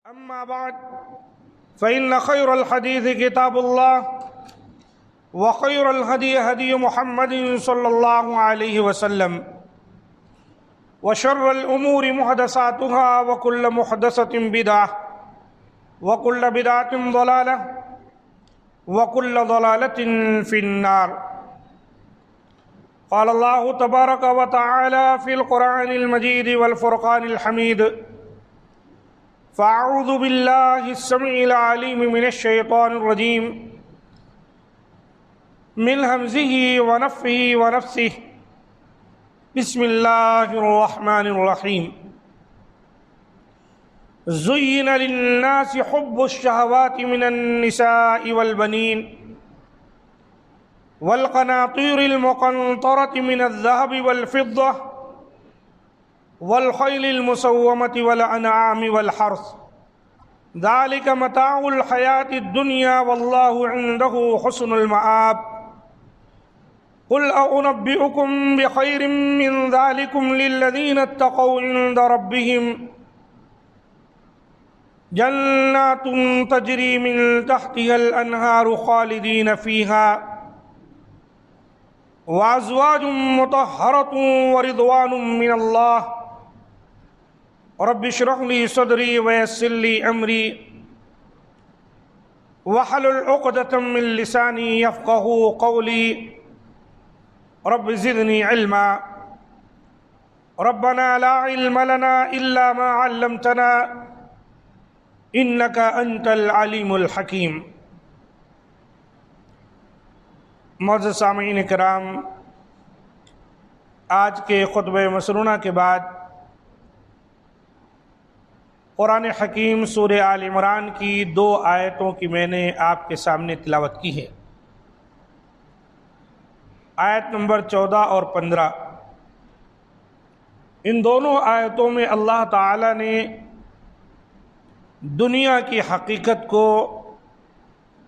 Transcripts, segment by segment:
أما بعد فإن خير الحديث كتاب الله وخير الهدي هدي محمد صلى الله عليه وسلم وشر الأمور محدثاتها وكل محدثة بدعة وكل بدعة ضلالة وكل ضلالة في النار. قال الله تبارك وتعالى في القرآن المجيد والفرقان الحميد: فأعوذ بالله السميع العليم من الشيطان الرجيم من همزه ونفخه ونفثه. بسم الله الرحمن الرحيم. زين للناس حب الشهوات من النساء والبنين والقناطير المقنطرة من الذهب والفضة والخيل المسومة والأنعام والحرث ذلك متاع الحياة الدنيا والله عنده حسن المآب. قل أنبئكم بخير من ذلكم للذين اتقوا عند ربهم جنات تجري من تحتها الأنهار خالدين فيها وأزواج مطهرة ورضوان من الله. رب اشرح لي صدري ويسر لي أمري واحلل عقدة من لساني يفقهوا قولي. رب زدني علما. ربنا لا علم لنا إلا ما علمتنا إنك أنت العليم الحكيم. معزز سامعین کرام، آج کے خطبہ مسنونہ کے بعد قرآن حکیم سورہ آل عمران کی 2 آیتوں کی میں نے آپ کے سامنے تلاوت کی ہے، آیت نمبر 14 اور 15۔ ان دونوں آیتوں میں اللہ تعالی نے دنیا کی حقیقت کو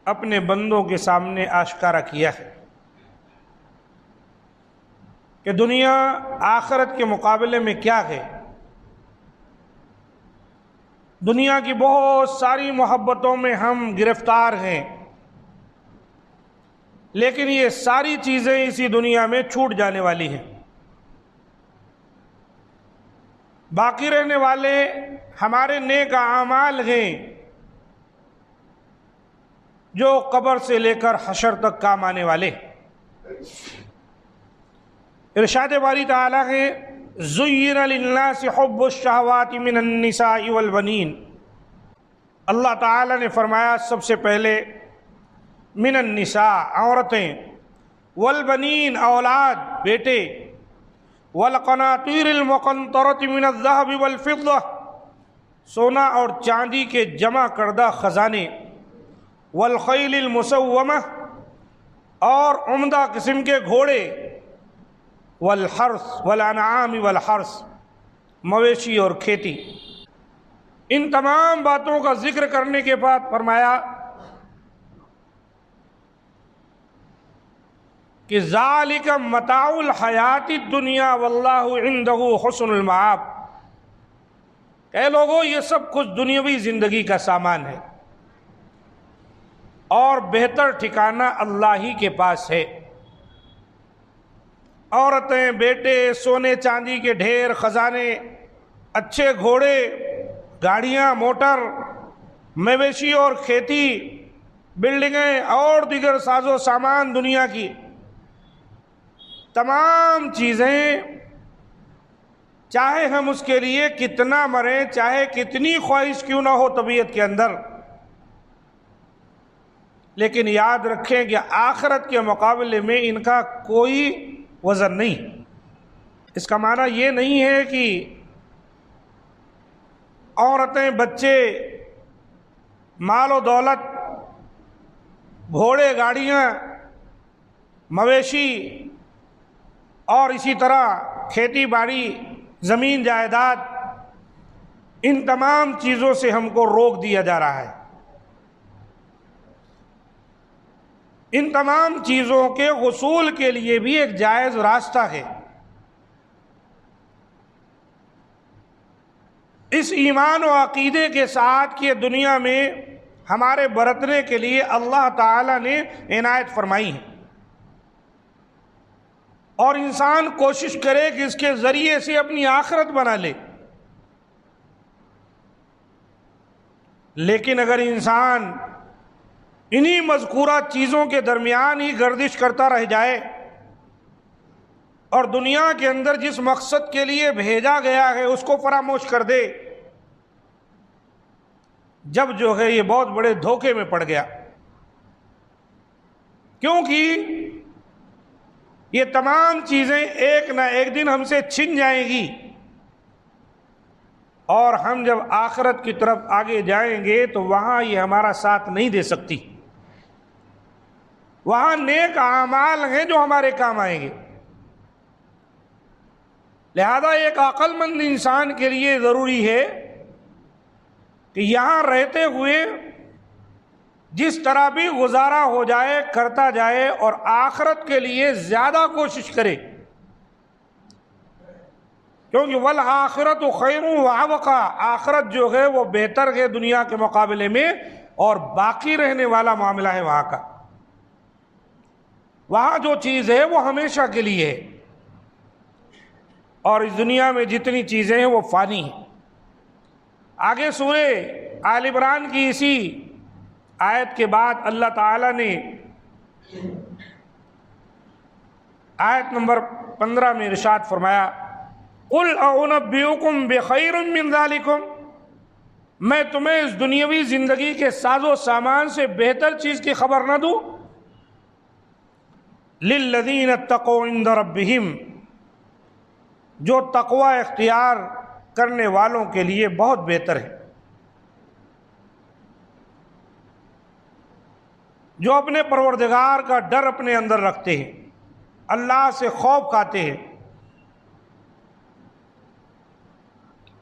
اپنے بندوں کے سامنے آشکارا کیا ہے کہ دنیا آخرت کے مقابلے میں کیا ہے۔ دنیا کی بہت ساری محبتوں میں ہم گرفتار ہیں، لیکن یہ ساری چیزیں اسی دنیا میں چھوٹ جانے والی ہیں۔ باقی رہنے والے ہمارے نیک اعمال ہیں جو قبر سے لے کر حشر تک کام آنے والے۔ ارشاد باری تعالیٰ ہے: زین للناس حب الشہوات من النساء والبنین۔ اللہ تعالیٰ نے فرمایا سب سے پہلے من النساء عورتیں، والبنین اولاد بیٹے، والقناطیر المقنطرۃ من الذهب والفضہ سونا اور چاندی کے جمع کردہ خزانے، والخیل المسومہ اور عمدہ قسم کے گھوڑے، والحرث والانعام والحرث مویشی اور کھیتی۔ ان تمام باتوں کا ذکر کرنے کے بعد فرمایا کہ ذالک متاع الحیات الدنیا واللہ عندہ حسن المآب۔ اے لوگو، یہ سب کچھ دنیاوی زندگی کا سامان ہے اور بہتر ٹھکانہ اللہ ہی کے پاس ہے۔ عورتیں، بیٹے، سونے چاندی کے ڈھیر، خزانے، اچھے گھوڑے، گاڑیاں، موٹر، مویشی اور کھیتی، بلڈنگیں اور دیگر ساز و سامان، دنیا کی تمام چیزیں، چاہے ہم اس کے لیے کتنا مریں، چاہے کتنی خواہش کیوں نہ ہو طبیعت کے اندر، لیکن یاد رکھیں کہ آخرت کے مقابلے میں ان کا کوئی وزن نہیں۔ اس کا معنی یہ نہیں ہے کہ عورتیں، بچے، مال و دولت، گھوڑے، گاڑیاں، مویشی اور اسی طرح کھیتی باڑی، زمین جائیداد، ان تمام چیزوں سے ہم کو روک دیا جا رہا ہے۔ ان تمام چیزوں کے حصول کے لیے بھی ایک جائز راستہ ہے۔ اس ایمان و عقیدے کے ساتھ کہ دنیا میں ہمارے برتنے کے لیے اللہ تعالیٰ نے عنایت فرمائی ہے، اور انسان کوشش کرے کہ اس کے ذریعے سے اپنی آخرت بنا لے۔ لیکن اگر انسان انہی مذکورہ چیزوں کے درمیان ہی گردش کرتا رہ جائے اور دنیا کے اندر جس مقصد کے لیے بھیجا گیا ہے اس کو فراموش کر دے، جب جو ہے یہ بہت بڑے دھوکے میں پڑ گیا، کیونکہ یہ تمام چیزیں ایک نہ ایک دن ہم سے چھن جائیں گی، اور ہم جب آخرت کی طرف آگے جائیں گے تو وہاں یہ ہمارا ساتھ نہیں دے سکتی۔ وہاں نیک اعمال ہیں جو ہمارے کام آئیں گے۔ لہذا ایک عقل مند انسان کے لیے ضروری ہے کہ یہاں رہتے ہوئے جس طرح بھی گزارا ہو جائے کرتا جائے، اور آخرت کے لیے زیادہ کوشش کرے، کیونکہ والآخرت خیر وابقیٰ، آخرت جو ہے وہ بہتر ہے دنیا کے مقابلے میں، اور باقی رہنے والا معاملہ ہے وہاں کا۔ وہاں جو چیز ہے وہ ہمیشہ کے لیے ہے، اور اس دنیا میں جتنی چیزیں ہیں وہ فانی ہیں۔ آگے سورہ آل عمران کی اسی آیت کے بعد اللہ تعالیٰ نے آیت نمبر 15 میں ارشاد فرمایا، قُلْ أَعُنَبِّئُكُمْ بِخَيْرٍ مِّن ذَلِكُمْ، میں تمہیں اس دنیاوی زندگی کے ساز و سامان سے بہتر چیز کی خبر نہ دوں؟ لِلَّذِينَ اتَّقَوْا عِندَ رَبِّهِمْ، جو تقوی اختیار کرنے والوں کے لیے بہت بہتر ہے، جو اپنے پروردگار کا ڈر اپنے اندر رکھتے ہیں، اللہ سے خوف کھاتے ہیں،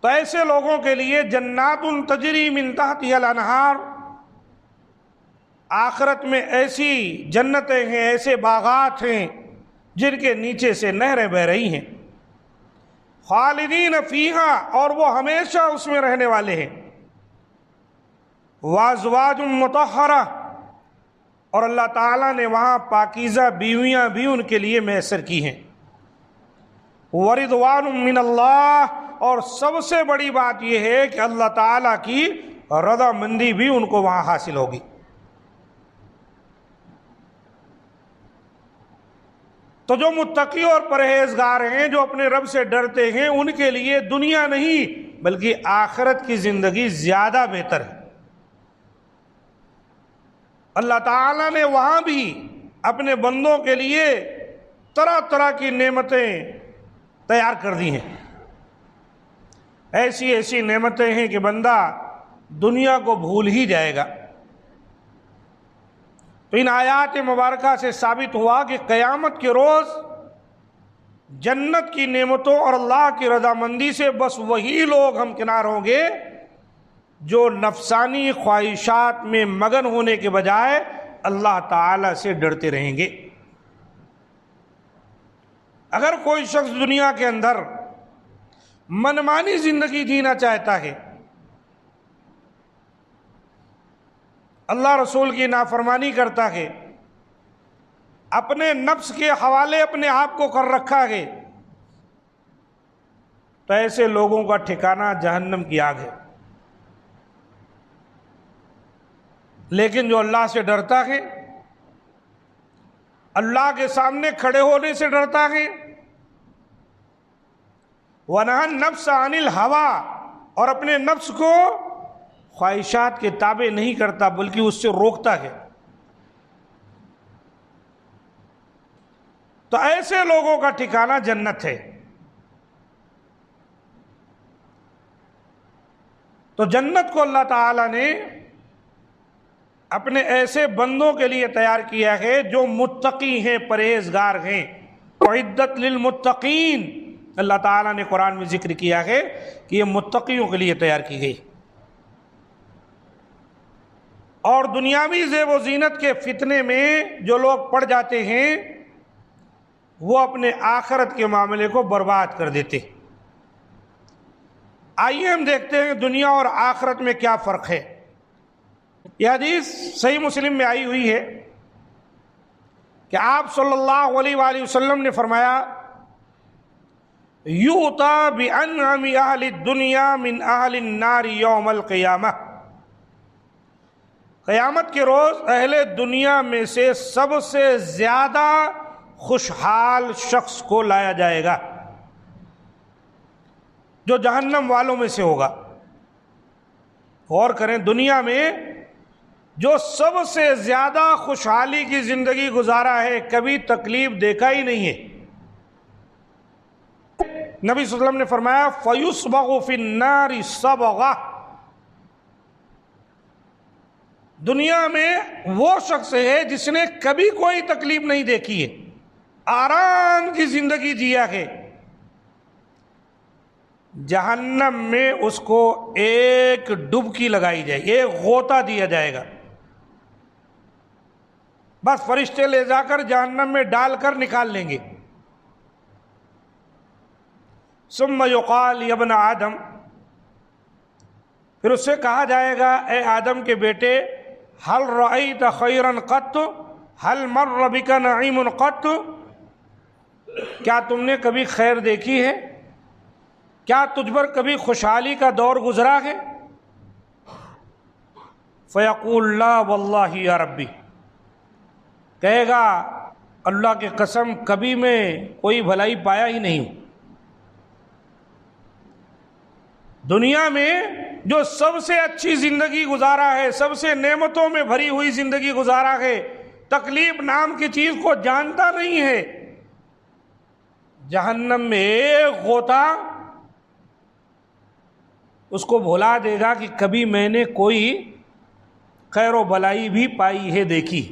تو ایسے لوگوں کے لیے جنات تجری من تحتها الانہار، آخرت میں ایسی جنتیں ہیں، ایسے باغات ہیں جن کے نیچے سے نہریں بہہ رہی ہیں، خالدین فیہا، اور وہ ہمیشہ اس میں رہنے والے ہیں، وازواج مطہرہ، اور اللہ تعالیٰ نے وہاں پاکیزہ بیویاں بھی ان کے لیے میسر کی ہیں، ورضوان من اللہ، اور سب سے بڑی بات یہ ہے کہ اللہ تعالیٰ کی رضا مندی بھی ان کو وہاں حاصل ہوگی۔ تو جو متقی اور پرہیزگار ہیں، جو اپنے رب سے ڈرتے ہیں، ان کے لیے دنیا نہیں بلکہ آخرت کی زندگی زیادہ بہتر ہے۔ اللہ تعالیٰ نے وہاں بھی اپنے بندوں کے لیے طرح طرح کی نعمتیں تیار کر دی ہیں، ایسی ایسی نعمتیں ہیں کہ بندہ دنیا کو بھول ہی جائے گا۔ تو ان آیات مبارکہ سے ثابت ہوا کہ قیامت کے روز جنت کی نعمتوں اور اللہ کی رضامندی سے بس وہی لوگ ہمکنار ہوں گے جو نفسانی خواہشات میں مگن ہونے کے بجائے اللہ تعالی سے ڈرتے رہیں گے۔ اگر کوئی شخص دنیا کے اندر منمانی زندگی جینا چاہتا ہے، اللہ رسول کی نافرمانی کرتا ہے، اپنے نفس کے حوالے اپنے آپ کو کر رکھا ہے، تو ایسے لوگوں کا ٹھکانہ جہنم کی آگ ہے۔ لیکن جو اللہ سے ڈرتا ہے، اللہ کے سامنے کھڑے ہونے سے ڈرتا ہے، وَنَهَى النَّفْسَ عَنِ الْهَوَىٰ، اور اپنے نفس کو خواہشات کے تابع نہیں کرتا بلکہ اس سے روکتا ہے، تو ایسے لوگوں کا ٹھکانہ جنت ہے۔ تو جنت کو اللہ تعالی نے اپنے ایسے بندوں کے لیے تیار کیا ہے جو متقی ہیں، پرہیزگار ہیں۔ اعدت للمتقین، اللہ تعالیٰ نے قرآن میں ذکر کیا ہے کہ یہ متقیوں کے لیے تیار کی گئی۔ اور دنیاوی زیب و زینت کے فتنے میں جو لوگ پڑ جاتے ہیں وہ اپنے آخرت کے معاملے کو برباد کر دیتے۔ آئیے ہم دیکھتے ہیں دنیا اور آخرت میں کیا فرق ہے۔ یہ حدیث صحیح مسلم میں آئی ہوئی ہے کہ آپ صلی اللہ علیہ وآلہ وسلم نے فرمایا یؤتی بانعم اہل الدنیا من اہل النار یوم القیامہ، قیامت کے روز اہل دنیا میں سے سب سے زیادہ خوشحال شخص کو لایا جائے گا جو جہنم والوں میں سے ہوگا۔ غور کریں، دنیا میں جو سب سے زیادہ خوشحالی کی زندگی گزارا ہے، کبھی تکلیف دیکھا ہی نہیں ہے۔ نبی صلی اللہ علیہ وسلم نے فرمایا فَيُصْبَغُ فِي النَّارِ صَبْغَةً، دنیا میں وہ شخص ہے جس نے کبھی کوئی تکلیف نہیں دیکھی ہے، آرام کی زندگی جیا ہے، جہنم میں اس کو ایک ڈبکی لگائی جائے گی، ایک غوطہ دیا جائے گا، بس فرشتے لے جا کر جہنم میں ڈال کر نکال لیں گے۔ ثم یقال یا ابن آدم، پھر اس سے کہا جائے گا اے آدم کے بیٹے، هل رأيت خيرا قط، هل مر بك نعيم قط، کیا تم نے کبھی خیر دیکھی ہے؟ کیا تجھ پر کبھی خوشحالی کا دور گزرا ہے؟ فیقول لا واللہ یا ربی، کہے گا اللہ کی قسم کبھی میں کوئی بھلائی پایا ہی نہیں ہوں۔ دنیا میں جو سب سے اچھی زندگی گزارا ہے، سب سے نعمتوں میں بھری ہوئی زندگی گزارا ہے، تکلیف نام کی چیز کو جانتا نہیں ہے، جہنم میں ایک غوطہ اس کو بھلا دے گا کہ کبھی میں نے کوئی خیر و بلائی بھی پائی ہے دیکھی،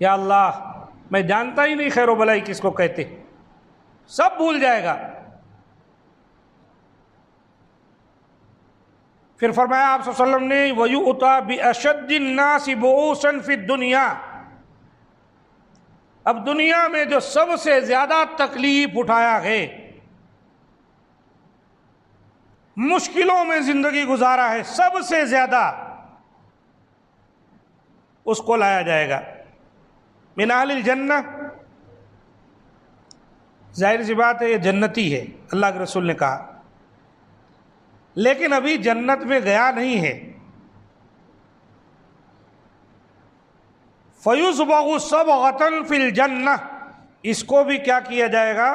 یا اللہ میں جانتا ہی نہیں خیر و بلائی کس کو کہتے، سب بھول جائے گا۔ پھر فرمایا آپ صلی اللہ علیہ وسلم نے وَيُؤْتَى بِأَشَدِّ النَّاسِ بُؤُوسًا فِي الدُّنْيَا، اب دنیا میں جو سب سے زیادہ تکلیف اٹھایا ہے، مشکلوں میں زندگی گزارا ہے، سب سے زیادہ اس کو لایا جائے گا۔ من اہل الجنہ، ظاہر سی بات ہے یہ جنتی ہے، اللہ کے رسول نے کہا، لیکن ابھی جنت میں گیا نہیں ہے۔ فَيُصْبَغُ صَبْغَةً فِي الْجَنَّةِ، اس کو بھی کیا کیا جائے گا؟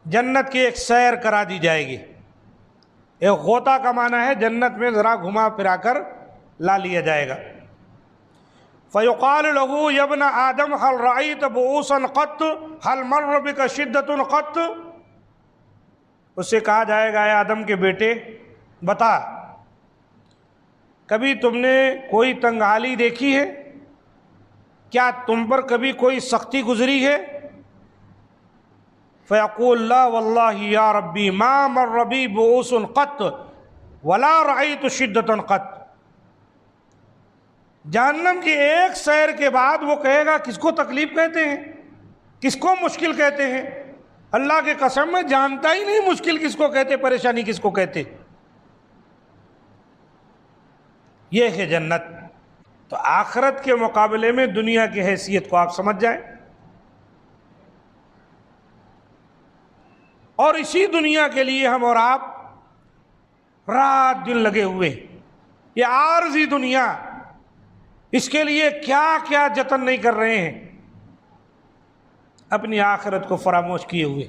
جنت کی ایک سیر کرا دی جائے گی۔ ایک غوطہ کا معنی ہے جنت میں ذرا گھما پھرا کر لا لیا جائے گا۔ فَيُقَالُ لَهُ يَا ابْنَ آدَمَ هَلْ رَأَيْتَ بُؤُوسًا قَطُّ هَلْ مَرَّ بِكَ شِدَّةٌ قَطُّ، اس سے کہا جائے گا اے آدم کے بیٹے بتا، کبھی تم نے کوئی تنگحالی دیکھی ہے؟ کیا تم پر کبھی کوئی سختی گزری ہے؟ فیقول لا واللہ یا ربی ما مر بی بؤوس قط ولا رأیت شدۃ قط، جہنم کی ایک سیر کے بعد وہ کہے گا کس کو تکلیف کہتے ہیں، کس کو مشکل کہتے ہیں؟ اللہ کی قسم میں جانتا ہی نہیں مشکل کس کو کہتے، پریشانی کس کو کہتے۔ یہ ہے جنت۔ تو آخرت کے مقابلے میں دنیا کی حیثیت کو آپ سمجھ جائیں، اور اسی دنیا کے لیے ہم اور آپ رات دن لگے ہوئے، یہ عارضی دنیا، اس کے لیے کیا کیا جتن نہیں کر رہے ہیں، اپنی آخرت کو فراموش کیے ہوئے۔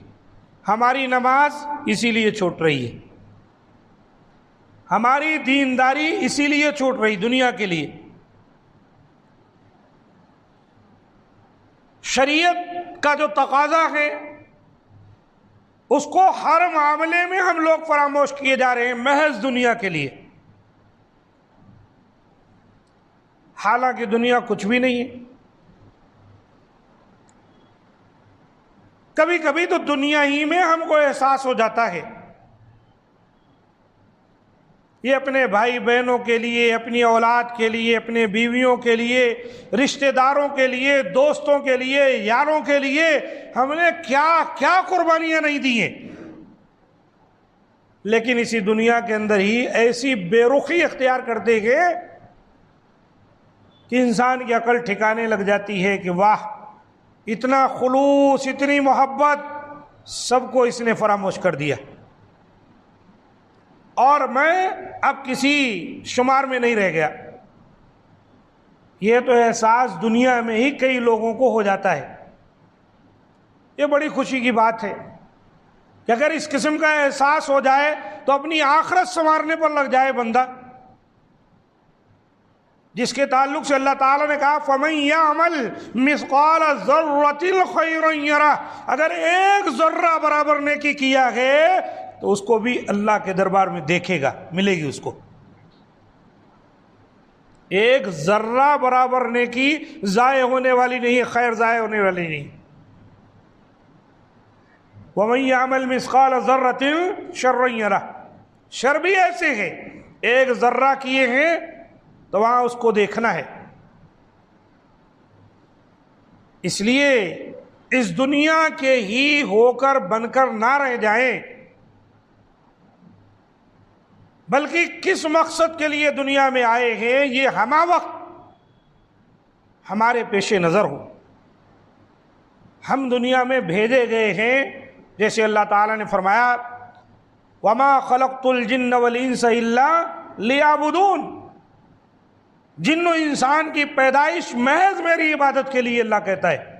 ہماری نماز اسی لیے چھوٹ رہی ہے، ہماری دینداری اسی لیے چھوٹ رہی، دنیا کے لیے۔ شریعت کا جو تقاضا ہے اس کو ہر معاملے میں ہم لوگ فراموش کیے جا رہے ہیں، محض دنیا کے لیے، حالانکہ دنیا کچھ بھی نہیں ہے۔ کبھی کبھی تو دنیا ہی میں ہم کو احساس ہو جاتا ہے، یہ اپنے بھائی بہنوں کے لیے، اپنی اولاد کے لیے، اپنے بیویوں کے لیے، رشتہ داروں کے لیے، دوستوں کے لیے، یاروں کے لیے ہم نے کیا کیا قربانیاں نہیں دی ہیں۔ لیکن اسی دنیا کے اندر ہی ایسی بے رخی اختیار کرتے گئے کہ انسان کی عقل ٹھکانے لگ جاتی ہے کہ واہ، اتنا خلوص، اتنی محبت، سب کو اس نے فراموش کر دیا، اور میں اب کسی شمار میں نہیں رہ گیا۔ یہ تو احساس دنیا میں ہی کئی لوگوں کو ہو جاتا ہے۔ یہ بڑی خوشی کی بات ہے کہ اگر اس قسم کا احساس ہو جائے تو اپنی آخرت سنوارنے پر لگ جائے بندہ، جس کے تعلق سے اللہ تعالیٰ نے کہا فَمَن يَعْمَلْ مِثْقَالَ ذَرَّةٍ خَيْرًا يَرَهُ، اگر ایک ذرہ برابر نیکی کیا ہے تو اس کو بھی اللہ کے دربار میں دیکھے گا، ملے گی اس کو۔ ایک ذرہ برابر نیکی ضائع ہونے والی نہیں، خیر ضائع ہونے والی نہیں۔ وَمَن يَعْمَلْ مِثْقَالَ ذَرَّةٍ شَرًّا يَرَهُ، شر بھی ایسے ہے، ایک ذرہ کیے ہیں تو وہاں اس کو دیکھنا ہے۔ اس لیے اس دنیا کے ہی ہو کر بن کر نہ رہ جائیں، بلکہ کس مقصد کے لیے دنیا میں آئے ہیں یہ ہمہ وقت ہمارے پیش نظر ہو۔ ہم دنیا میں بھیجے گئے ہیں، جیسے اللہ تعالیٰ نے فرمایا وَمَا خَلَقْتُ الْجِنَّ وَالْإِنسَ إِلَّا لِيَعْبُدُونَ، جن و انسان کی پیدائش محض میری عبادت کے لیے اللہ کہتا ہے۔